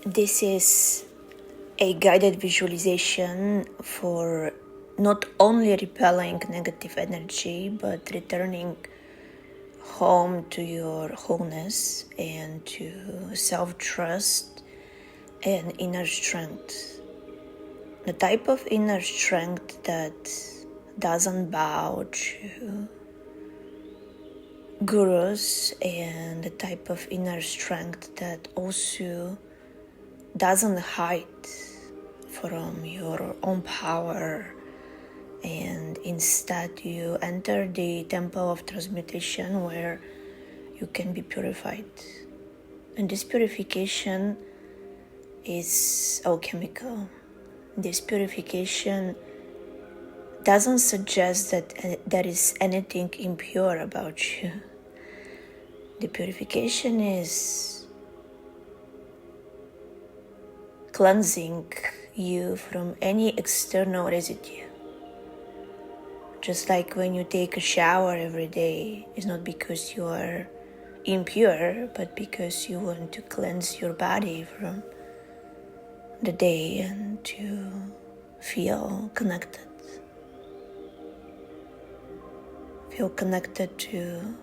This is a guided visualization for not only repelling negative energy, but returning home to your wholeness and to self-trust and inner strength. The type of inner strength that doesn't bow to gurus, and the type of inner strength that also doesn't hide from your own power, and instead you enter the temple of transmutation where you can be purified. And this purification is alchemical. This purification doesn't suggest that there is anything impure about you. The purification is cleansing you from any external residue. Just like when you take a shower every day, it's not because you are impure, but because you want to cleanse your body from the day and to feel connected. Feel connected to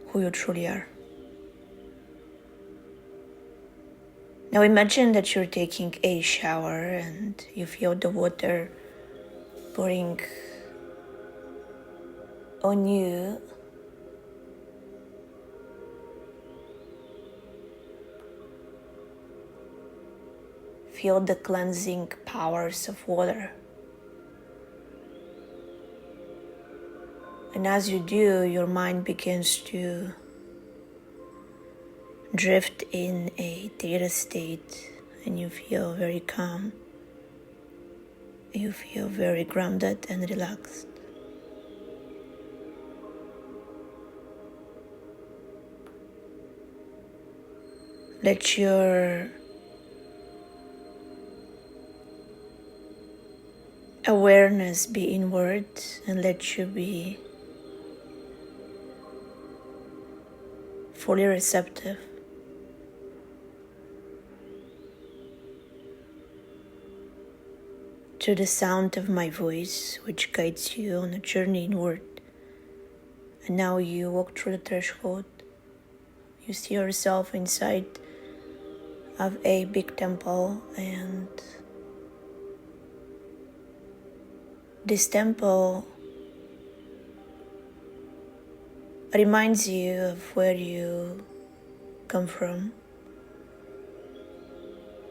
who you truly are. Now imagine that you're taking a shower and you feel the water pouring on you. Feel the cleansing powers of water. And as you do, your mind begins to drift in a theta state, and you feel very calm. You feel very grounded and relaxed. Let your awareness be inward, and let you be fully receptive to the sound of my voice, which guides you on a journey inward. And now you walk through the threshold. You see yourself inside of a big temple, and this temple reminds you of where you come from.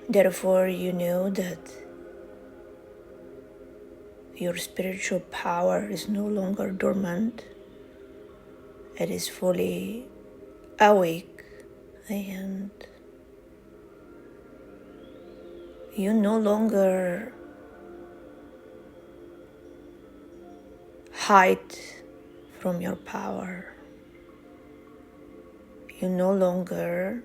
Therefore, you know that your spiritual power is no longer dormant. It is fully awake, and you no longer hide from your power. You no longer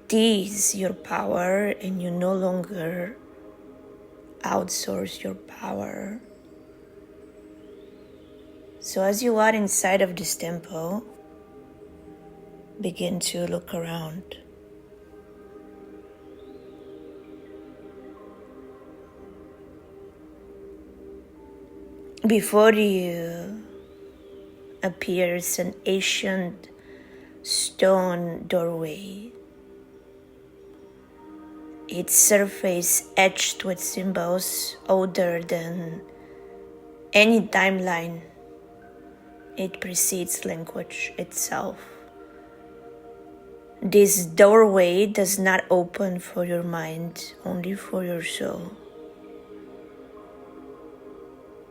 tease your power, and you no longer outsource your power. So as you are inside of this temple, begin to look around. Before you appears an ancient stone doorway, its surface etched with symbols older than any timeline. It precedes language itself. This doorway does not open for your mind, only for your soul.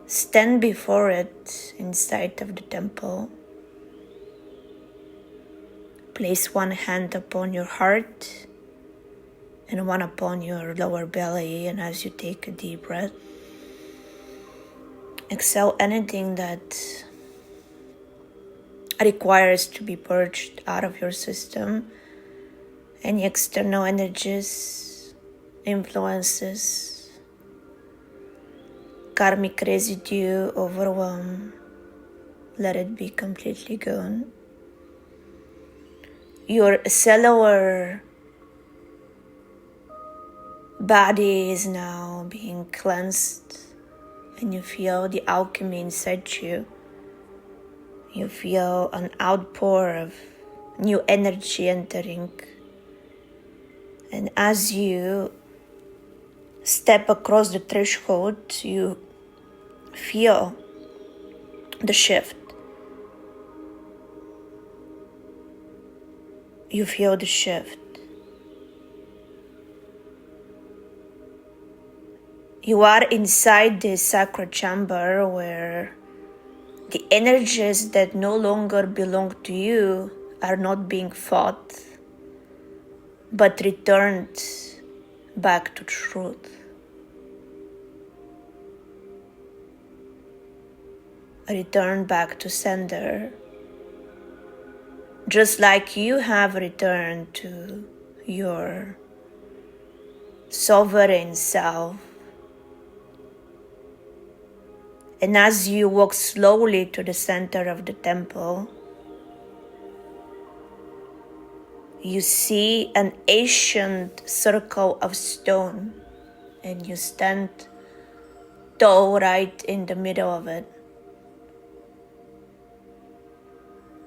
Stand before it inside of the temple. Place one hand upon your heart and one upon your lower belly, and as you take a deep breath, exhale anything that requires to be purged out of your system, any external energies, influences, karmic residue, overwhelm. Let it be completely gone. Your cellular body is now being cleansed, and you feel the alchemy inside you. You feel an outpour of new energy entering. And as you step across the threshold, you feel the shift. You feel the shift. You are inside this sacred chamber where the energies that no longer belong to you are not being fought, but returned back to truth. Return back to sender, just like you have returned to your sovereign self. And as you walk slowly to the center of the temple, you see an ancient circle of stone, and you stand tall right in the middle of it.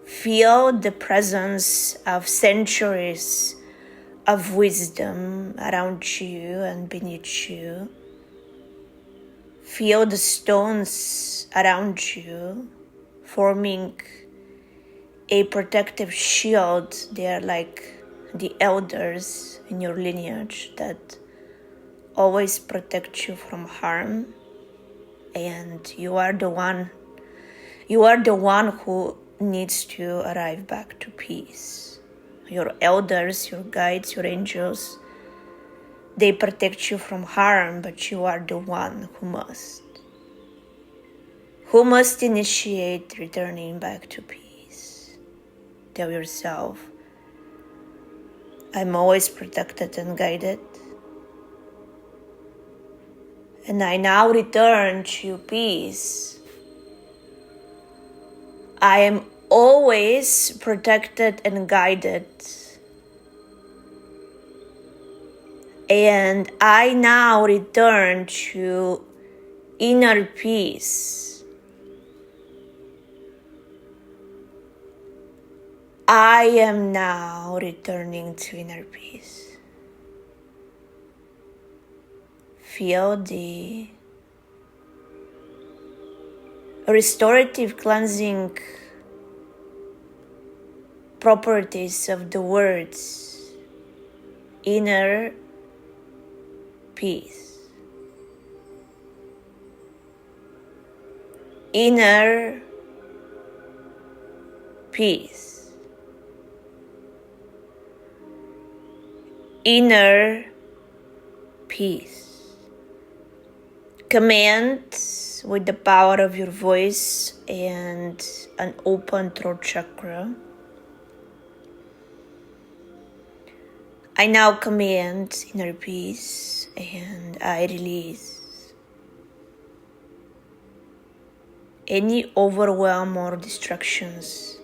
Feel the presence of centuries of wisdom around you and beneath you. Feel the stones around you forming a protective shield. They are like the elders in your lineage that always protect you from harm. And you are the one who needs to arrive back to peace. Your elders, your guides, your angels, they protect you from harm, but you are the one who must initiate returning back to peace. Tell yourself, I'm always protected and guided, and I now return to peace. I am always protected and guided, and I now return to inner peace. I am now returning to inner peace. Feel the restorative cleansing properties of the words inner peace. Inner peace. Inner peace. Command with the power of your voice and an open throat chakra. I now command inner peace, and I release any overwhelm or distractions.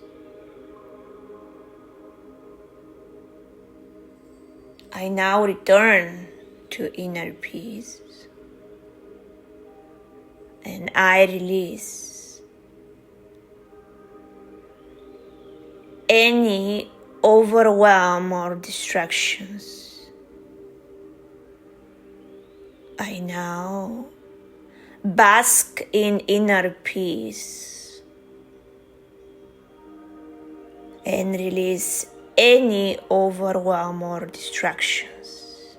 I now return to inner peace, and I release any overwhelm or distractions. I now bask in inner peace and release any overwhelm or distractions.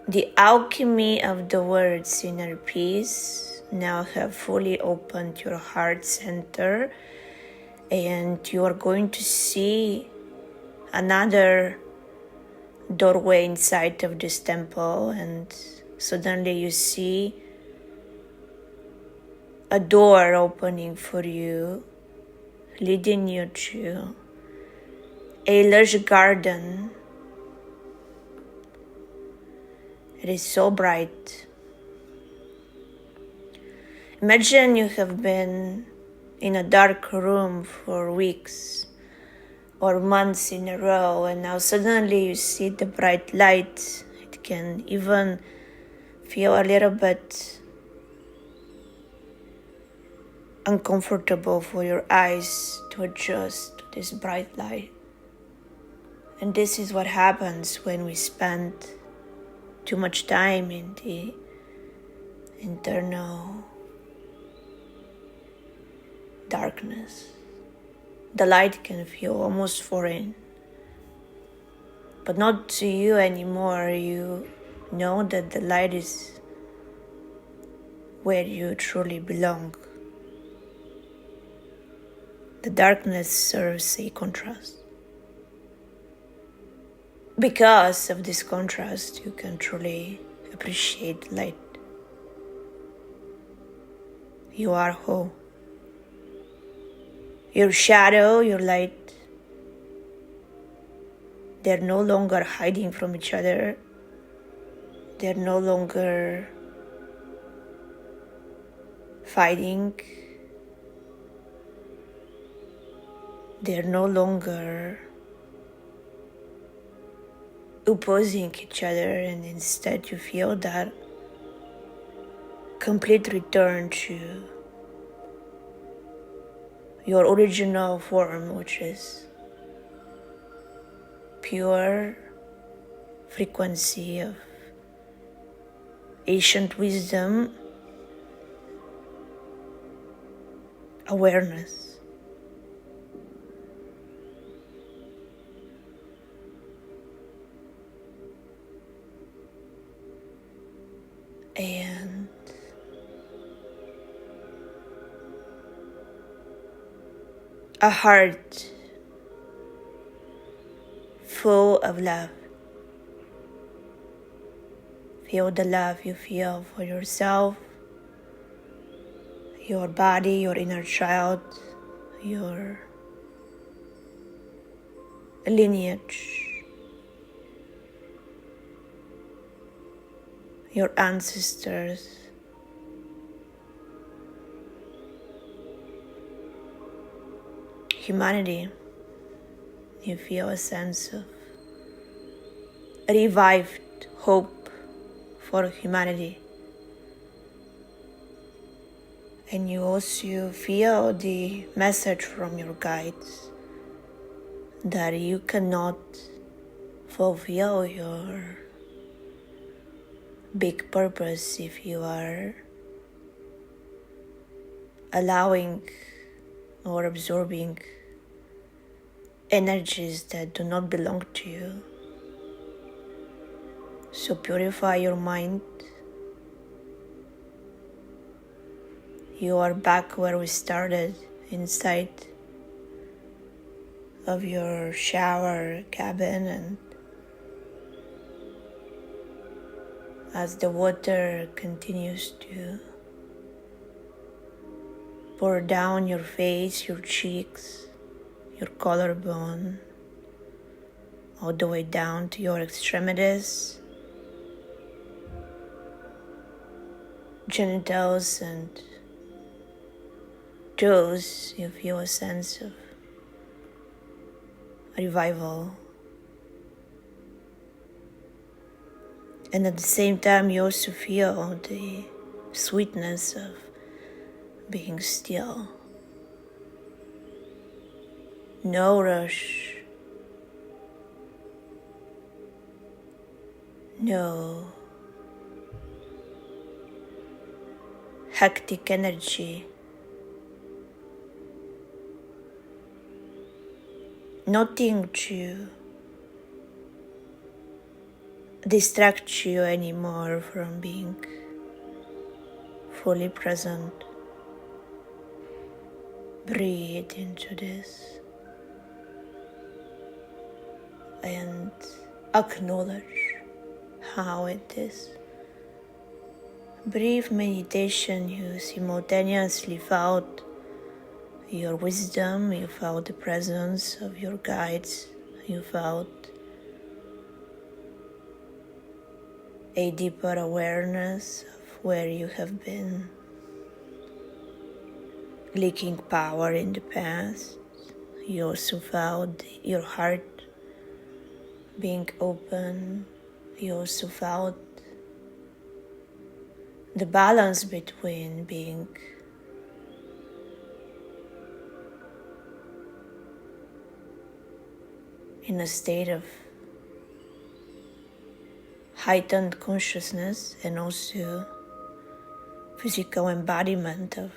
The alchemy of the words inner peace now have fully opened your heart center, and you are going to see another doorway inside of this temple, and suddenly you see a door opening for you, leading you to a lush garden. It is so bright. Imagine you have been in a dark room for weeks or months in a row, and now suddenly you see the bright light. It can even feel a little bit uncomfortable for your eyes to adjust to this bright light. And this is what happens when we spend too much time in the internal darkness. The light can feel almost foreign, but not to you anymore. You know that the light is where you truly belong. The darkness serves a contrast. Because of this contrast, you can truly appreciate light. You are whole. Your shadow, your light, they're no longer hiding from each other. They're no longer fighting. They're no longer opposing each other, and instead you feel that complete return to your original form, which is pure frequency of ancient wisdom, awareness. And a heart full of love. Feel the love you feel for yourself, your body, your inner child, your lineage, your ancestors. Humanity, you feel a sense of revived hope for humanity. And you also feel the message from your guides that you cannot fulfill your big purpose if you are allowing or absorbing energies that do not belong to you. So purify your mind. You are back where we started, inside of your shower cabin, and as the water continues to pour down your face, your cheeks, your collarbone, all the way down to your extremities, genitals and toes, you feel a sense of revival. And at the same time, you also feel the sweetness of being still. No rush. No hectic energy. Nothing to distract you anymore from being fully present. Breathe into this and acknowledge how it is. Brief meditation, you simultaneously felt your wisdom, you felt the presence of your guides, you felt a deeper awareness of where you have been leaking power in the past. You also felt your heart being open. You also felt the balance between being in a state of heightened consciousness and also physical embodiment of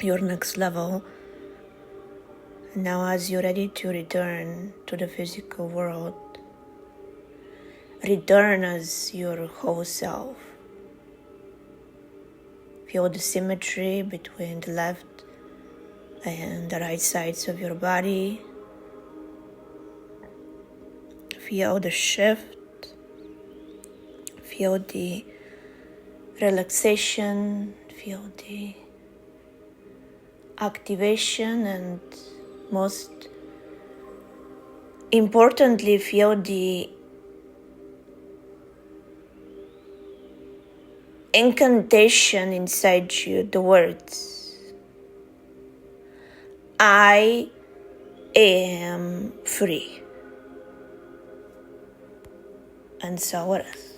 your next level. Now, as you're ready to return to the physical world, return as your whole self. Feel the symmetry between the left and the right sides of your body. Feel the shift. Feel the relaxation. Feel the activation, and most importantly, feel the incantation inside you, the words, I am free. And so it is.